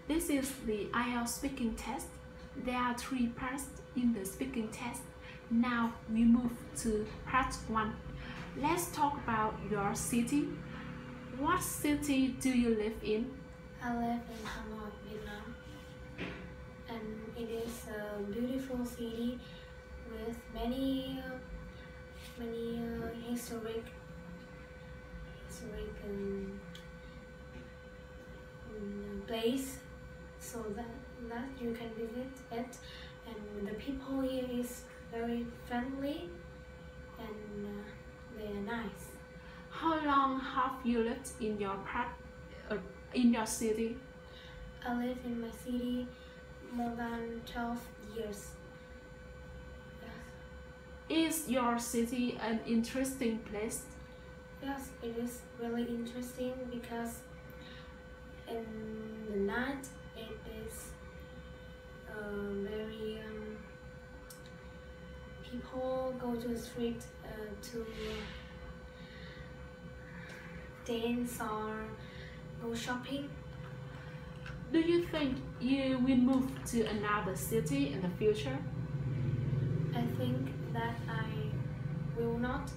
This is the IELTS speaking test. There are 3 parts in the speaking test. Now we move to part 1. Let's talk about your city. What city do you live in? I live in Hanoi, Vietnam, and it is a beautiful city with many historic place, so that you can visit it, and the people here is very friendly and they are nice. How long have you lived in your city? I live in my city more than 12 years. Yes. Is your city an interesting place? Yes, it is really interesting because in the night it is very people go to the street to dance or go shopping. Do you think you will move to another city in the future? I think that I will not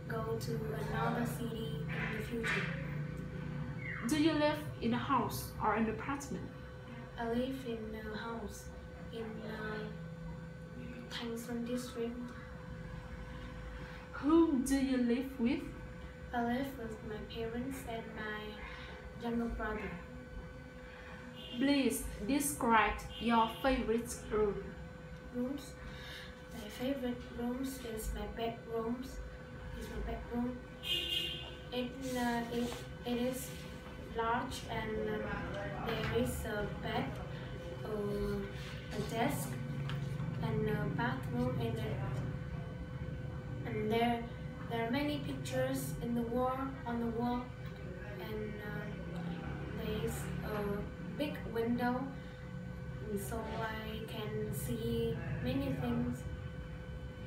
go to another city in the future. Do you live in a house or an apartment? I live in a house in Thanh Xuân district. Whom do you live with? I live with my parents and my younger brother. Please describe your favorite room. Rooms. My favorite rooms is my bedrooms. It is large and there is a bed, a desk, and a bathroom in it. And there are many pictures on the wall, and there is a big window, so I can see many things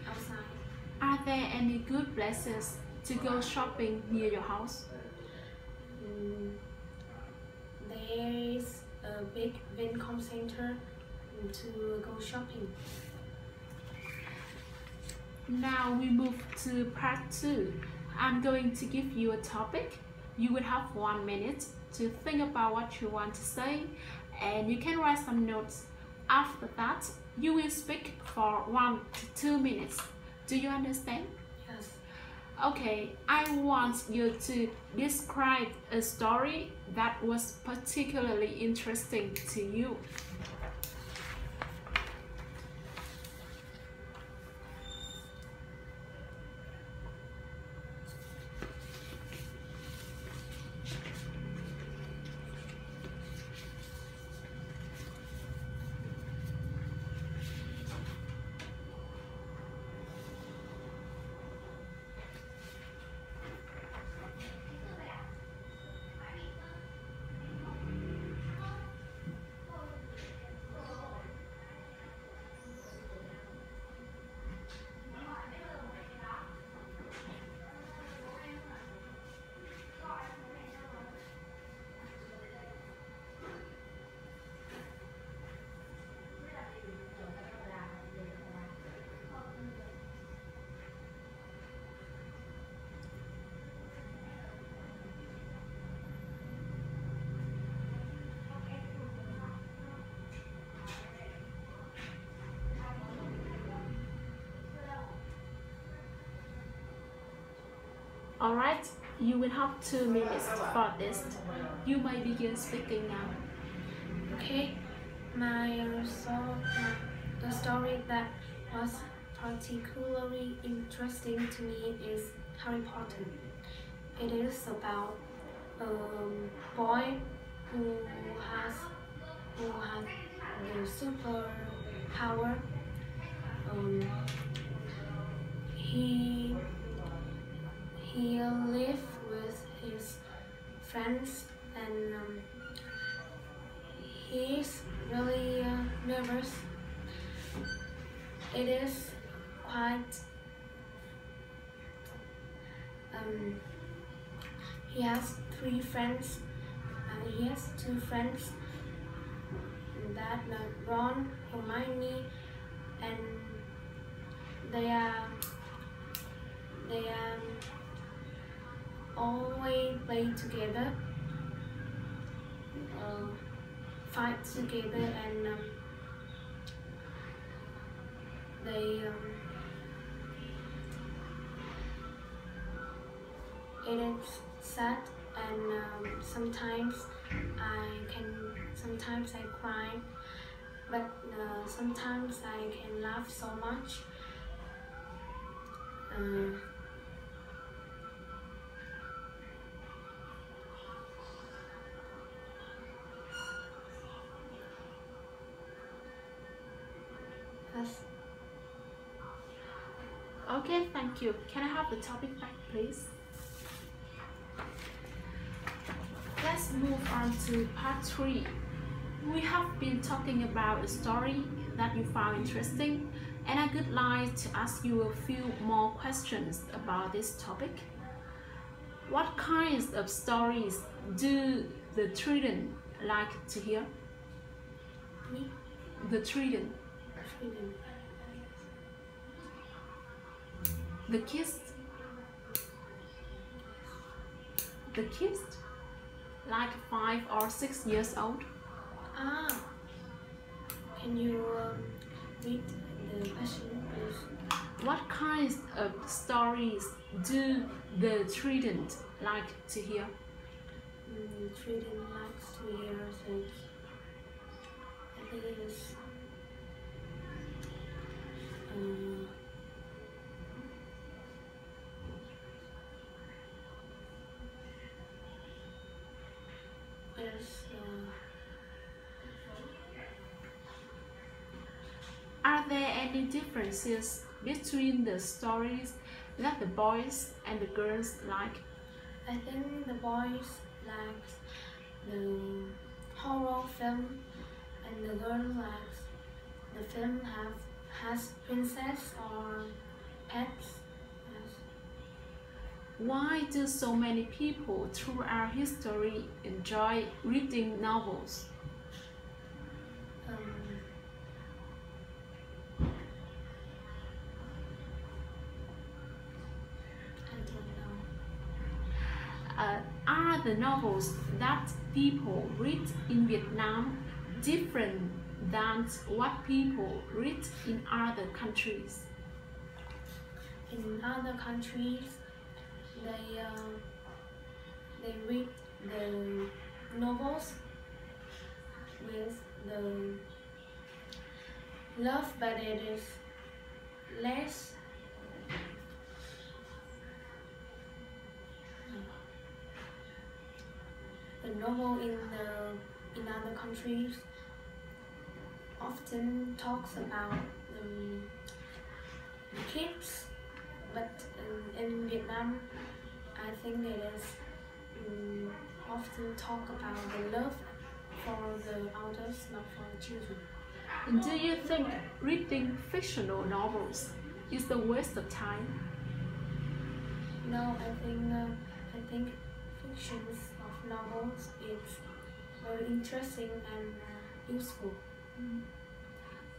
outside. Are there any good places to go shopping near your house? There is a big Vincom center to go shopping. Now we move to part 2. I'm going to give you a topic. You will have 1 minute to think about what you want to say, and you can write some notes. After that, you will speak for 1 to 2 minutes. Do you understand? Yes. Okay, I want you to describe a story that was particularly interesting to you. Alright, you will have 2 minutes for this. You may begin speaking now. Okay, the story that was particularly interesting to me is Harry Potter. It is about a boy who has the super power. He lived with his friends, and he is really nervous. It is quite he has 3 friends. He has 2 friends, that Ron, Hermione, and they always play together, fight together, and they it is sad, and sometimes I cry, but sometimes I can laugh so much. That's Okay, thank you. Can I have the topic back, please? Let's move on to part 3. We have been talking about a story that you found interesting, and I would like to ask you a few more questions about this topic. What kinds of stories do the children like to hear? me, The children. Sweden. The kids? The kids? Like 5 or 6 years old? Can you read the question, please? What kinds of stories do the children like to hear? Sweden likes to hear things. I think it is Are there any differences between the stories that the boys and the girls like? I think the boys like the horror film, and the girl likes the film has princess or pets. Yes. Why do so many people throughout history enjoy reading novels? I don't know. Are the novels that people read in Vietnam different than what people read in other countries? In other countries, they read the novels with the love, but it is less. The novel in other countries often talks about the kids, but in Vietnam, I think it is often talk about the love for the elders, not for the children. Do you think reading fictional novels is a waste of time? No, I think fictions of novels is very interesting and useful.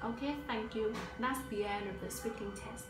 Okay, thank you. That's the end of the speaking test.